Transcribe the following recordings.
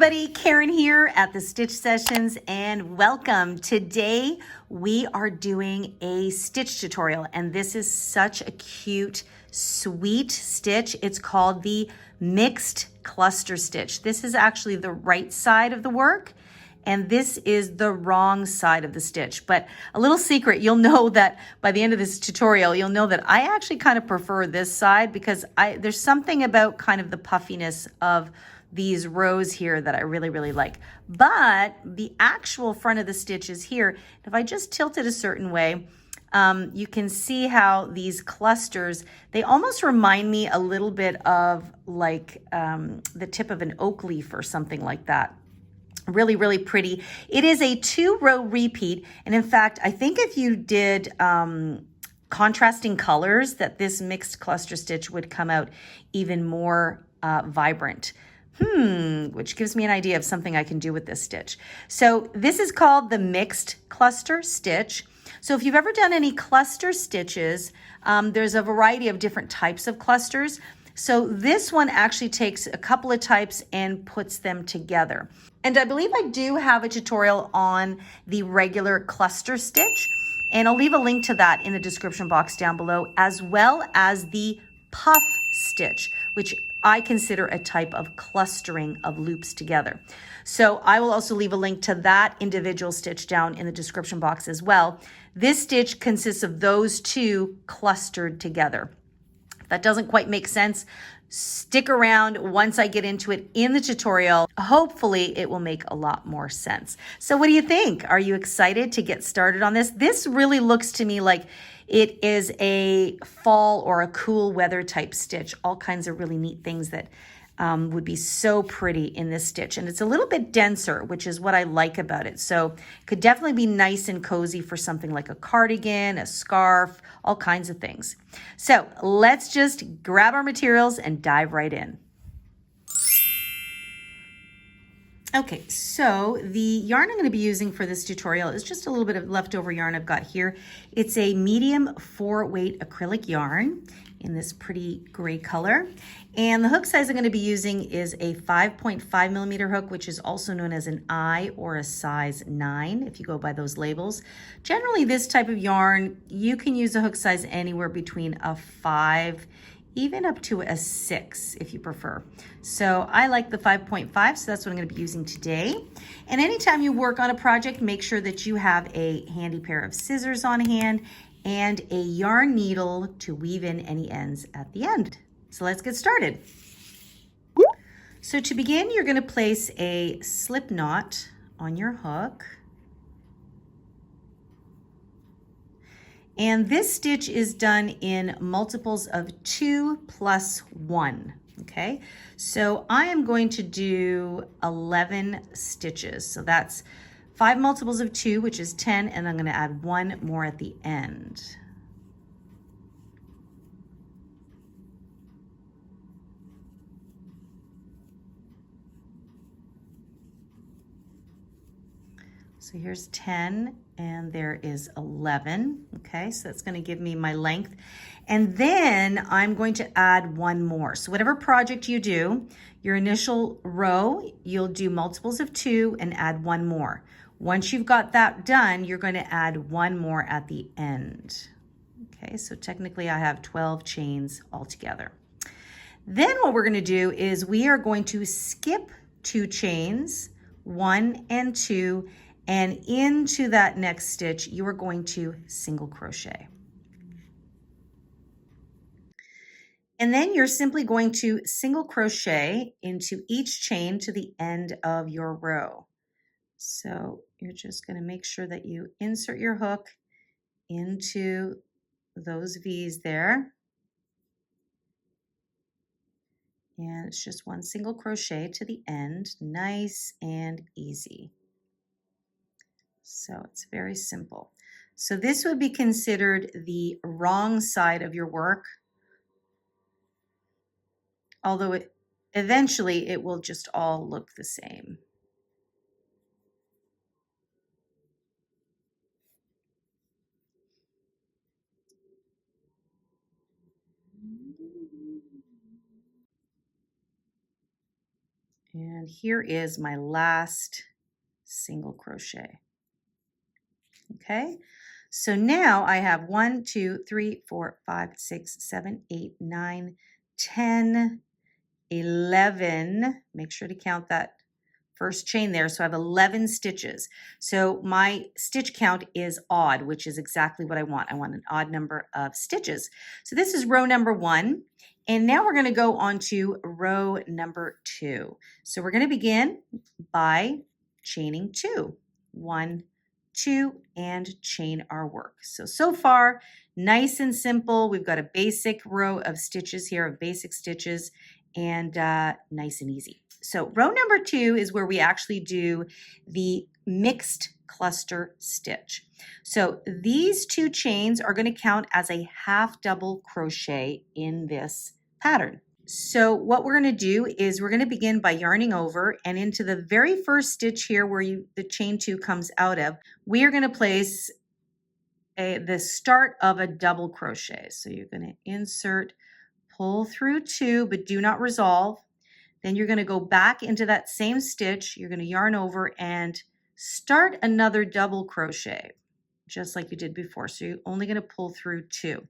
everybody, Karen here at the Stitch Sessions and welcome. Today we are doing a stitch tutorial and this is such a cute, sweet stitch. It's called the mixed cluster stitch. This is actually the right side of the work and this is the wrong side of the stitch. But a little secret, you'll know that by the end of this tutorial, you'll know that I actually kind of prefer this side because there's something about kind of the puffiness of these rows here that I really like. But the actual front of the stitch is here. If I just tilt it a certain way, you can see how these clusters, they almost remind me a little bit of like the tip of an oak leaf or something like that. Really pretty. It is a 2-row repeat. And in fact, I think if you did contrasting colors, that this mixed cluster stitch would come out even more vibrant. Which gives me an idea of something I can do with this stitch. So this is called the mixed cluster stitch. So if you've ever done any cluster stitches, there's a variety of different types of clusters. So this one actually takes a couple of types and puts them together. And I believe I do have a tutorial on the regular cluster stitch, and I'll leave a link to that in the description box down below, as well as the puff stitch, which I consider a type of clustering of loops together. So I will also leave a link to that individual stitch down in the description box as well. This stitch consists of those two clustered together. If that doesn't quite make sense, stick around once I get into it in the tutorial. Hopefully it will make a lot more sense. So what do you think? Are you excited to get started on this? This really looks to me like it is a fall or a cool weather type stitch. All kinds of really neat things that would be so pretty in this stitch. And it's a little bit denser, which is what I like about it. So it could definitely be nice and cozy for something like a cardigan, a scarf, all kinds of things. So let's just grab our materials and dive right in. Okay, so the yarn I'm going to be using for this tutorial is just a little bit of leftover yarn I've got here. It's a medium 4-weight acrylic yarn in this pretty gray color. And the hook size I'm going to be using is a 5.5 millimeter hook, which is also known as an I or a size 9, if you go by those labels. Generally, this type of yarn, you can use a hook size anywhere between a 5 even up to a 6 if you prefer. So I like the 5.5, so that's what I'm going to be using today. And anytime you work on a project, make sure that you have a handy pair of scissors on hand and a yarn needle to weave in any ends at the end. So let's get started. So to begin, you're going to place a slip knot on your hook. And this stitch is done in multiples of 2 plus 1, okay? So I am going to do 11 stitches. So that's 5 multiples of 2, which is 10, and I'm gonna add 1 more at the end. So here's 10 and there is 11. Okay, so that's going to give me my length. And then I'm going to add 1 more. So whatever project you do, your initial row, you'll do multiples of 2 and add 1 more. Once you've got that done, you're going to add 1 more at the end. Okay, so technically I have 12 chains altogether. Then what we're going to do is we are going to skip 2 chains, 1 and 2, and into that next stitch, you are going to single crochet. And then you're simply going to single crochet into each chain to the end of your row. So you're just going to make sure that you insert your hook into those V's there. And it's just 1 single crochet to the end, nice and easy. So it's very simple. So this would be considered the wrong side of your work, although eventually it will just all look the same. And here is my last single crochet. Okay, so now I have 1, 2, 3, 4, 5, 6, 7, 8, 9, 10, 11. Make sure to count that first chain there. So I have 11 stitches. So my stitch count is odd, which is exactly what I want. I want an odd number of stitches. So this is row number 1. And now we're going to go on to row number 2. So we're going to begin by chaining 2. 1, 2, and chain our work. So far, nice and simple. We've got a basic row of stitches here, of basic stitches, and nice and easy. So row number 2 is where we actually do the mixed cluster stitch. So these 2 chains are going to count as a half double crochet in this pattern. So what we're going to do is we're going to begin by yarning over, and into the very first stitch here where the chain 2 comes out of, we are going to place the start of a double crochet. So you're going to insert, pull through 2, but do not resolve. Then you're going to go back into that same stitch. You're going to yarn over and start another double crochet, just like you did before. So you're only going to pull through 2.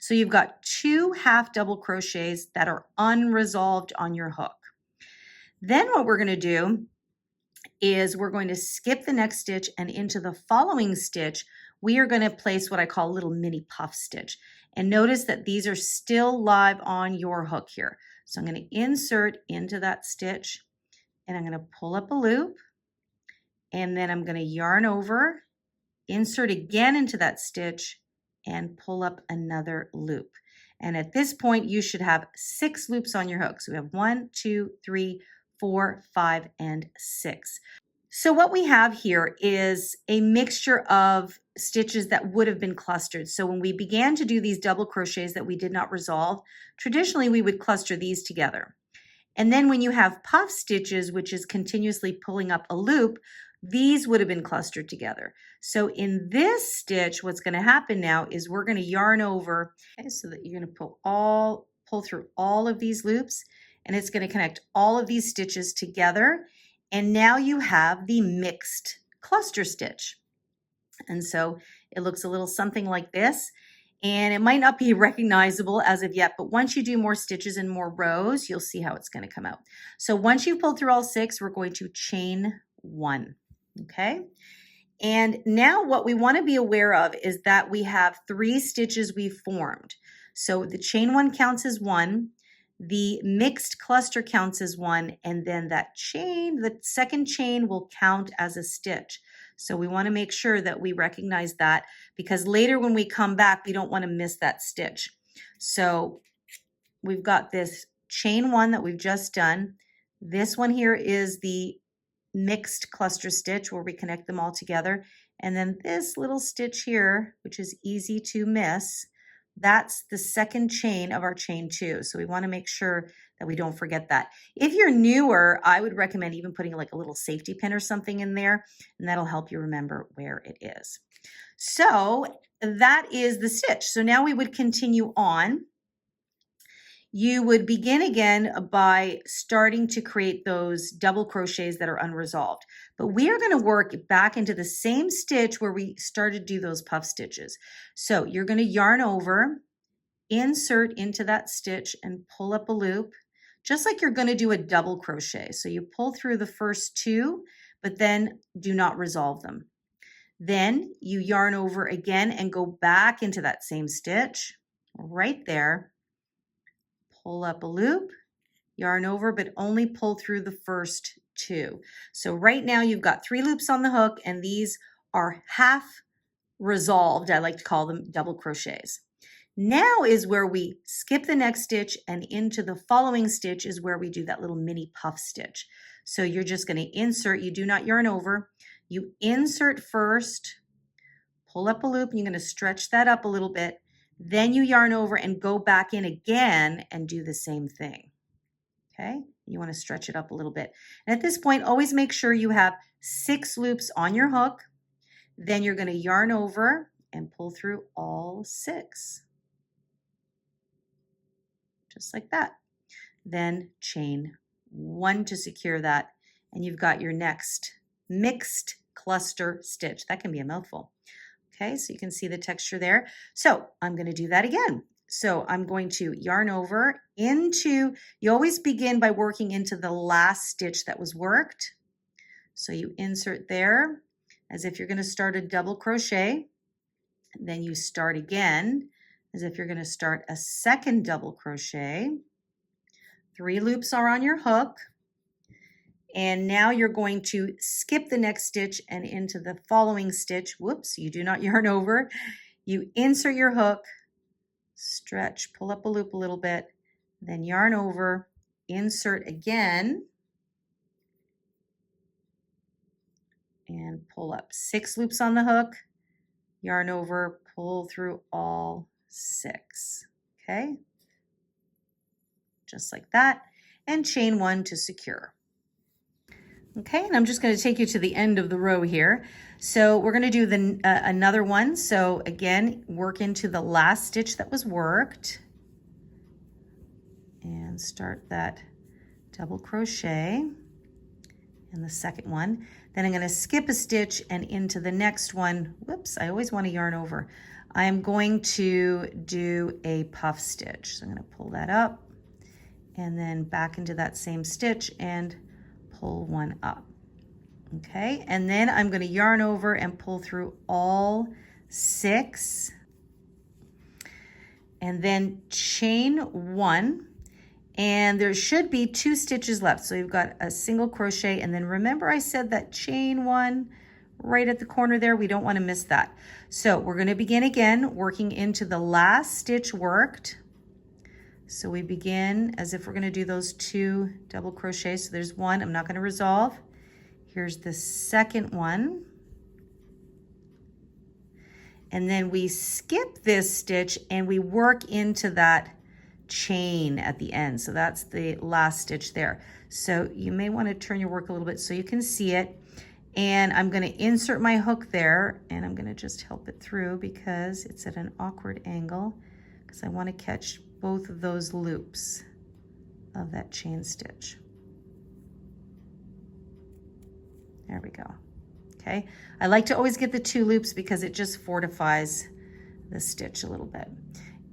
So you've got 2 half double crochets that are unresolved on your hook. Then what we're going to do is we're going to skip the next stitch, and into the following stitch, we are going to place what I call a little mini puff stitch. And notice that these are still live on your hook here. So I'm going to insert into that stitch, and I'm going to pull up a loop, and then I'm going to yarn over, insert again into that stitch, and pull up another loop. And at this point, you should have 6 loops on your hook. So we have 1, 2, 3, 4, 5, and 6. So what we have here is a mixture of stitches that would have been clustered. So when we began to do these double crochets that we did not resolve, traditionally we would cluster these together. And then when you have puff stitches, which is continuously pulling up a loop, these would have been clustered together. So in this stitch, what's going to happen now is we're going to yarn over, okay, so that you're going to pull through all of these loops, and it's going to connect all of these stitches together. And now you have the mixed cluster stitch. And so it looks a little something like this. And it might not be recognizable as of yet, but once you do more stitches and more rows, you'll see how it's going to come out. So once you've pulled through all 6, we're going to chain 1. Okay. And now what we want to be aware of is that we have 3 stitches we've formed. So the chain 1 counts as 1. The mixed cluster counts as 1, and then that chain, the second chain, will count as a stitch. So we want to make sure that we recognize that, because later when we come back, we don't want to miss that stitch. So we've got this chain 1 that we've just done. This one here is the mixed cluster stitch where we connect them all together. And then this little stitch here, which is easy to miss, that's the second chain of our chain 2. So we want to make sure that we don't forget that. If you're newer, I would recommend even putting like a little safety pin or something in there, and that'll help you remember where it is. So that is the stitch. So now we would continue on. You would begin again by starting to create those double crochets that are unresolved. But we are going to work back into the same stitch where we started to do those puff stitches. So you're going to yarn over, insert into that stitch, and pull up a loop, just like you're going to do a double crochet. So you pull through the first 2, but then do not resolve them. Then you yarn over again and go back into that same stitch right there. Pull up a loop, yarn over, but only pull through the first 2. So right now you've got 3 loops on the hook, and these are half resolved. I like to call them double crochets. Now is where we skip the next stitch, and into the following stitch is where we do that little mini puff stitch. So you're just going to insert, you do not yarn over, you insert first, pull up a loop, and you're going to stretch that up a little bit. Then you yarn over and go back in again and do the same thing. Okay, you want to stretch it up a little bit. And at this point, always make sure you have 6 loops on your hook. Then you're going to yarn over and pull through all 6. Just like that. Then chain one to secure that, and you've got your next mixed cluster stitch. That can be a mouthful. Okay, so you can see the texture there. So I'm going to do that again. So I'm going to yarn over into, you always begin by working into the last stitch that was worked. So you insert there as if you're going to start a double crochet. Then you start again as if you're going to start a second double crochet. 3 loops are on your hook. And now you're going to skip the next stitch and into the following stitch. Whoops, you do not yarn over. You insert your hook, stretch, pull up a loop a little bit, then yarn over, insert again, and pull up. 6 loops on the hook, yarn over, pull through all 6. Okay, just like that, and chain 1 to secure. Okay, and I'm just going to take you to the end of the row here. So we're going to do another one. So again, work into the last stitch that was worked and start that double crochet in the second one. Then I'm going to skip a stitch and into the next one. Whoops, I always want to yarn over. I'm going to do a puff stitch. So I'm going to pull that up and then back into that same stitch and pull one up. Okay, and then I'm going to yarn over and pull through all 6 and then chain 1, and there should be 2 stitches left. So you've got a single crochet, and then remember I said that chain 1 right at the corner there, we don't want to miss that. So we're going to begin again working into the last stitch worked. So we begin as if we're going to do those 2 double crochets. So there's 1, I'm not going to resolve. Here's the second one. And then we skip this stitch and we work into that chain at the end. So that's the last stitch there. So you may want to turn your work a little bit so you can see it. And I'm going to insert my hook there, and I'm going to just help it through because it's at an awkward angle because I want to catch both of those loops of that chain stitch. There we go. Okay, I like to always get the 2 loops because it just fortifies the stitch a little bit.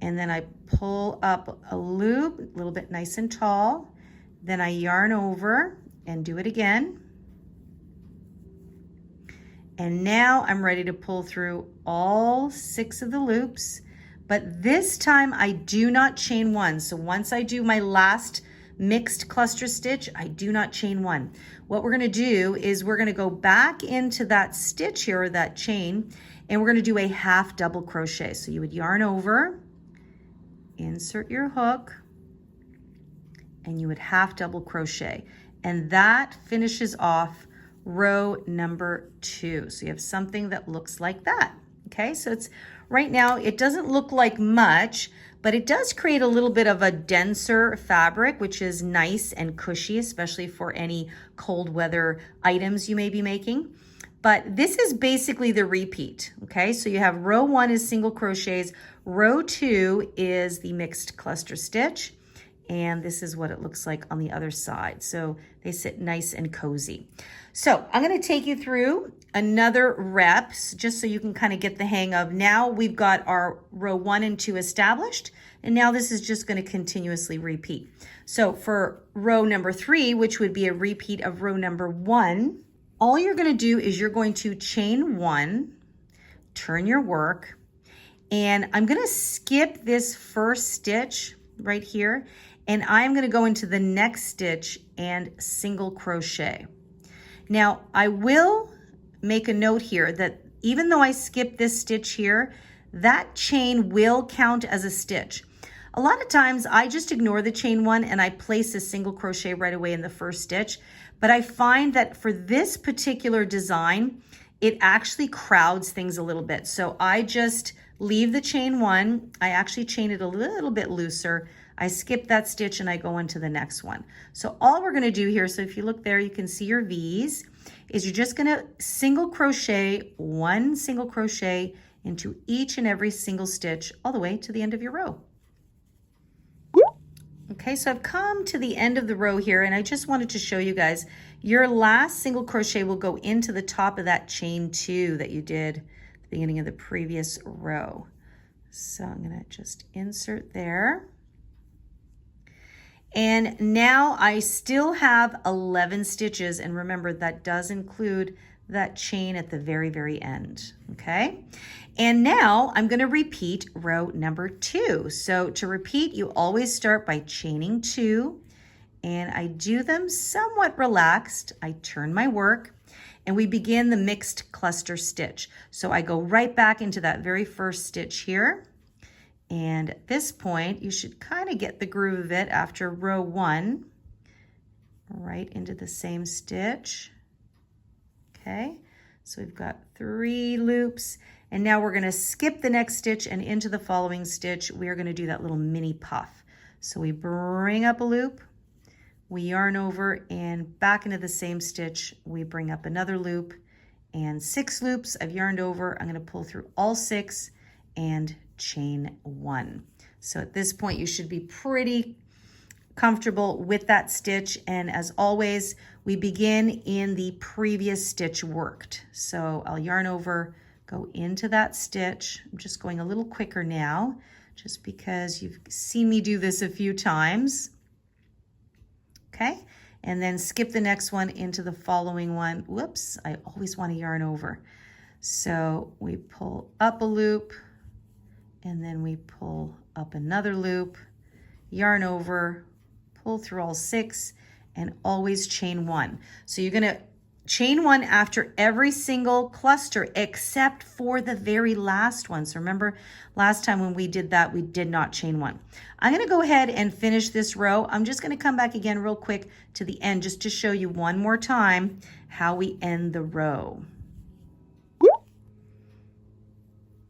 And then I pull up a loop, a little bit nice and tall. Then I yarn over and do it again. And now I'm ready to pull through all 6 of the loops. But this time I do not chain 1. So once I do my last mixed cluster stitch, I do not chain 1. What we're going to do is we're going to go back into that stitch here, or that chain, and we're going to do a half double crochet. So you would yarn over, insert your hook, and you would half double crochet. And that finishes off row number 2. So you have something that looks like that. Okay, so it's right now, it doesn't look like much, but it does create a little bit of a denser fabric, which is nice and cushy, especially for any cold weather items you may be making. But this is basically the repeat. Okay, so you have row 1 is single crochets, row 2 is the mixed cluster stitch, and this is what it looks like on the other side. So they sit nice and cozy. So I'm going to take you through another reps just so you can kind of get the hang of. Now we've got our row 1 and 2 established, and now this is just going to continuously repeat. So for row number 3, which would be a repeat of row number 1, all you're going to do is you're going to chain 1, turn your work, and I'm going to skip this first stitch right here, and I'm going to go into the next stitch and single crochet. Now I will make a note here that even though I skip this stitch here, that chain will count as a stitch. A lot of times I just ignore the chain 1 and I place a single crochet right away in the first stitch, but I find that for this particular design, it actually crowds things a little bit. So I just leave the chain 1, I actually chain it a little bit looser, I skip that stitch and I go into the next one. So all we're going to do here, so if you look there, you can see your V's, is you're just going to single crochet 1 single crochet into each and every single stitch all the way to the end of your row. Okay, so I've come to the end of the row here, and I just wanted to show you guys your last single crochet will go into the top of that chain 2 that you did at the beginning of the previous row. So I'm going to just insert there. And now I still have 11 stitches, and remember that does include that chain at the very, very end, okay? And now I'm going to repeat row number 2. So to repeat, you always start by chaining 2, and I do them somewhat relaxed. I turn my work, and we begin the mixed cluster stitch. So I go right back into that very first stitch here. And at this point, you should kind of get the groove of it after row 1, right into the same stitch. Okay, so we've got 3 loops, and now we're going to skip the next stitch, and into the following stitch, we are going to do that little mini puff. So we bring up a loop, we yarn over, and back into the same stitch, we bring up another loop, and 6 loops I've yarned over. I'm going to pull through all 6 and chain 1. So at this point you should be pretty comfortable with that stitch, and as always we begin in the previous stitch worked. So I'll yarn over, go into that stitch. I'm just going a little quicker now just because you've seen me do this a few times. Okay, and then skip the next one into the following one. Whoops, I always want to yarn over. So we pull up a loop, and then we pull up another loop, yarn over, pull through all 6, and always chain 1. So you're gonna chain 1 after every single cluster except for the very last one. So remember last time when we did that, we did not chain 1. I'm gonna go ahead and finish this row. I'm just gonna come back again real quick to the end just to show you one more time how we end the row.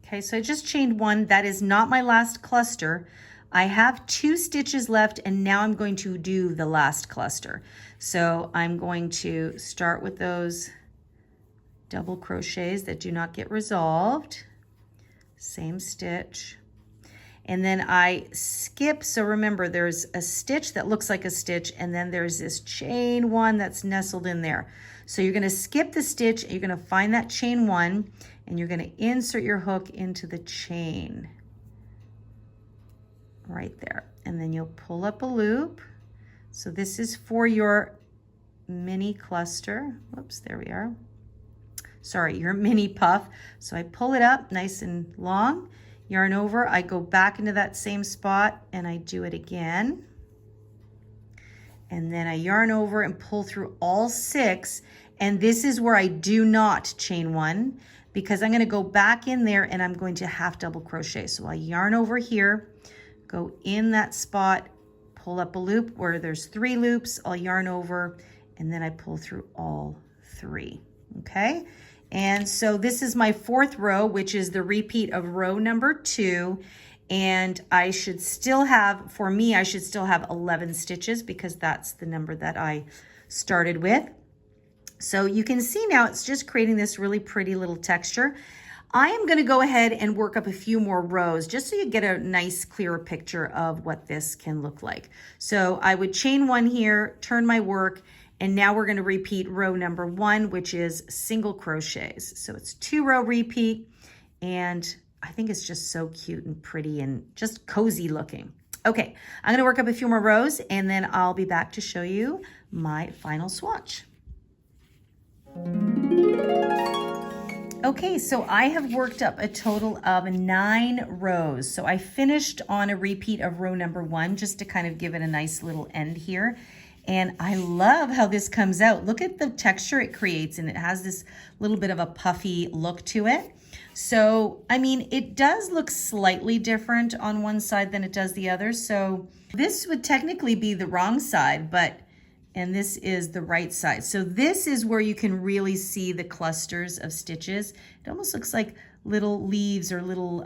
Okay, so I just chained 1. That is not my last cluster. I have 2 stitches left, and now I'm going to do the last cluster. So I'm going to start with those double crochets that do not get resolved. Same stitch. And then I skip, so remember there's a stitch that looks like a stitch, and then there's this chain 1 that's nestled in there. So you're gonna skip the stitch, and you're gonna find that chain 1, and you're gonna insert your hook into the chain right there. And then you'll pull up a loop. So this is for your mini cluster. Whoops, there we are. Sorry, your mini puff. So I pull it up nice and long, yarn over, I go back into that same spot, and I do it again. And then I yarn over and pull through all 6. And this is where I do not chain 1, because I'm going to go back in there and I'm going to half double crochet. So I yarn over here, go in that spot, pull up a loop where there's 3 loops, I'll yarn over, and then I pull through all 3, okay? And so this is my 4th row, which is the repeat of row number 2, and I should still have, for me, I should still have 11 stitches because that's the number that I started with. So you can see now it's just creating this really pretty little texture. I am going to go ahead and work up a few more rows just so you get a nice clearer picture of what this can look like. So I would chain 1 here, turn my work, and now we're going to repeat row number 1, which is single crochets. So it's 2-row repeat, and I think it's just so cute and pretty and just cozy looking. Okay, I'm going to work up a few more rows, and then I'll be back to show you my final swatch. Okay, so I have worked up a total of 9 rows. So I finished on a repeat of row number 1 just to kind of give it a nice little end here. And I love how this comes out. Look at the texture it creates, and it has this little bit of a puffy look to it. So, I mean, it does look slightly different on one side than it does the other. So this would technically be the wrong side, and this is the right side. So this is where you can really see the clusters of stitches. It almost looks like little leaves or little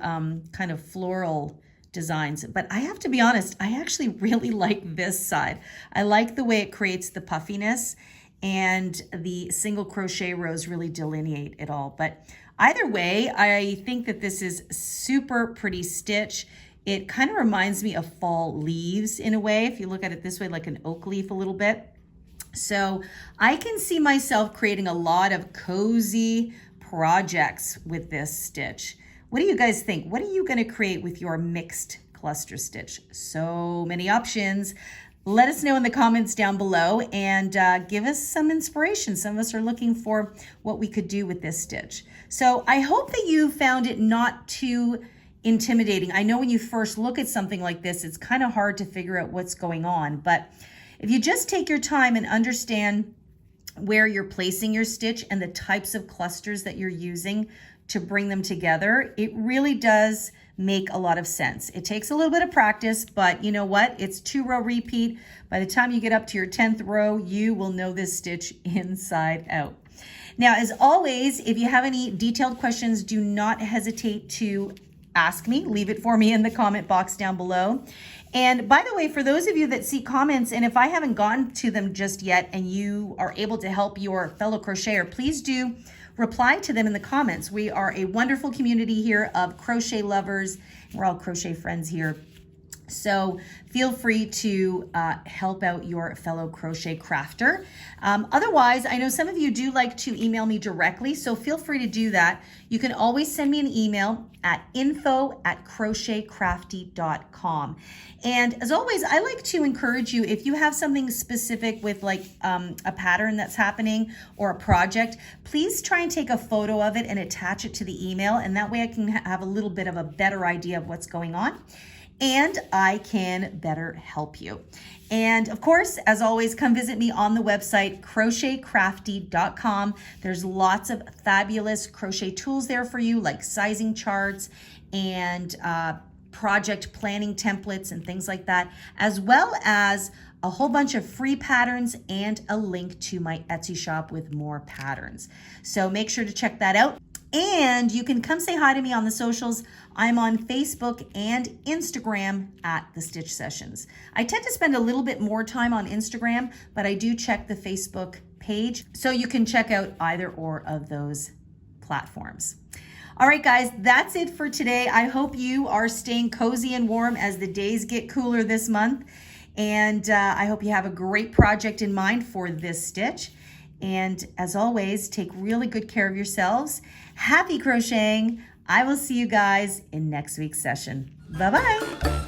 kind of floral designs. But I have to be honest, I actually really like this side. I like the way it creates the puffiness, and the single crochet rows really delineate it all. But either way, I think that this is super pretty stitch. It kind of reminds me of fall leaves in a way, if you look at it this way, like an oak leaf a little bit. So I can see myself creating a lot of cozy projects with this stitch. What do you guys think? What are you going to create with your mixed cluster stitch? So many options. Let us know in the comments down below and give us some inspiration. Some of us are looking for what we could do with this stitch. So I hope that you found it not too intimidating. I know when you first look at something like this, it's kind of hard to figure out what's going on, but if you just take your time and understand where you're placing your stitch and the types of clusters that you're using to bring them together, it really does make a lot of sense. It takes a little bit of practice, but you know what? It's 2-row repeat. By the time you get up to your 10th row, you will know this stitch inside out. Now, as always, if you have any detailed questions, do not hesitate to ask me. Leave it for me in the comment box down below. And by the way, for those of you that see comments, and if I haven't gotten to them just yet and you are able to help your fellow crocheter, please do reply to them in the comments. We are a wonderful community here of crochet lovers. We're all crochet friends here. So feel free to help out your fellow crochet crafter. Otherwise, I know some of you do like to email me directly, so feel free to do that. You can always send me an email at info@crochetcrafty.com. And as always, I like to encourage you, if you have something specific with like a pattern that's happening or a project, please try and take a photo of it and attach it to the email. And that way I can have a little bit of a better idea of what's going on, and I can better help you. And of course, as always, come visit me on the website, crochetcrafty.com. There's lots of fabulous crochet tools there for you, like sizing charts and project planning templates and things like that, as well as a whole bunch of free patterns and a link to my Etsy shop with more patterns. So make sure to check that out. And you can come say hi to me on the socials. I'm on Facebook and Instagram at The Stitch Sessions. I tend to spend a little bit more time on Instagram, but I do check the Facebook page, so you can check out either or of those platforms. All right, guys, that's it for today. I hope you are staying cozy and warm as the days get cooler this month. And I hope you have a great project in mind for this stitch. And as always, take really good care of yourselves. Happy crocheting. I will see you guys in next week's session. Bye-bye.